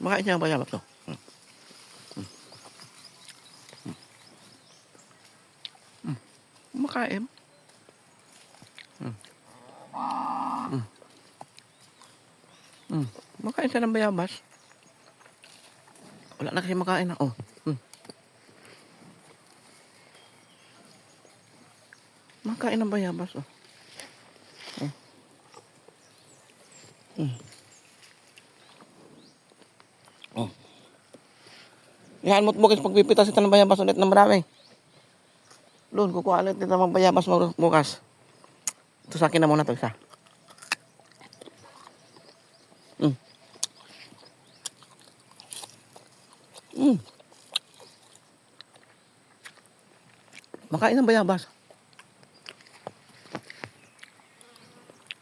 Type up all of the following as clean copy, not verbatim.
Makain niya ang bayabas to. Makain. Makain siya ng bayabas. Wala na kasi makain na. Oh. Makain ng bayabas. Oh. Oh. Yan mo't bukas pagpipitas ito ng bayabas ulit ng marami. Doon, kukuha ulit ito ng bayabas bukas. Ito sa akin na muna ito isa. Makain ng bayabas.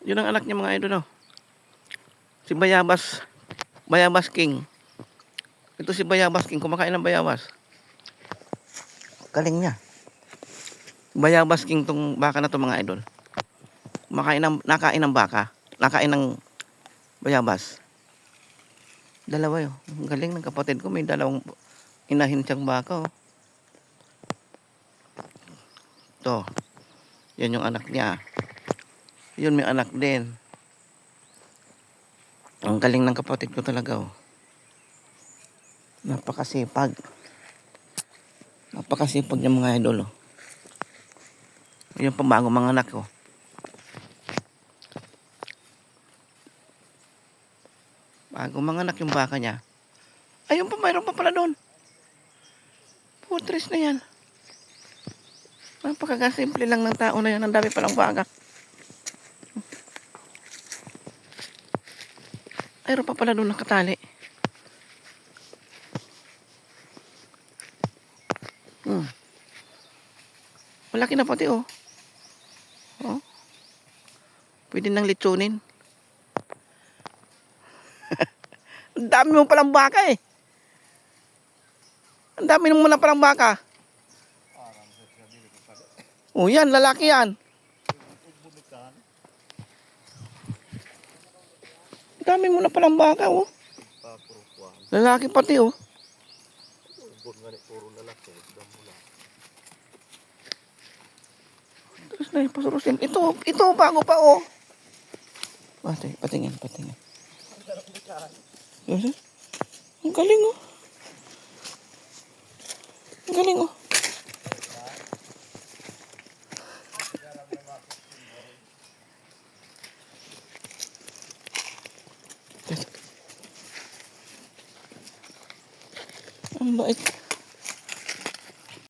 Yun ang anak niya mga idol. Oh. Si Bayabas. Bayabas King. Ito si Bayabas King. Kumakain ng bayabas. Galing niya. Bayabas King tong baka na to mga idol. Nakain ng baka. Nakain ng bayabas. Dalawa yun. Ang galing ng kapatid ko. May dalawang inahin siyang baka. Oh. Ito. Yan yung anak niya. Yun may anak din. Ang galing ng kapatid ko talaga. Oh. Napakasipag. Napakasipag niya mga idol. Oh. Yung pambago mga anak ko. Oh. Bago mga anak yung baka niya. Ayun pa, mayroon pa pala doon. Putres na yan. Napakasimple lang ng tao na yan. Ang dami palang baka. Mayroon pa pala doon nakatali. Malaki na pati oh. Oh. Pwede nang litsunin. Ang dami mo palang baka eh. Ang dami mo na palang baka. Oh yan, lalaki yan. Ang dami mo na palang baka oh. Lalaki pati oh. Terus na yung pasurusin. Ito bago pa oh. Patingin. Ang galing oh. Ang galing oh. Ang bait.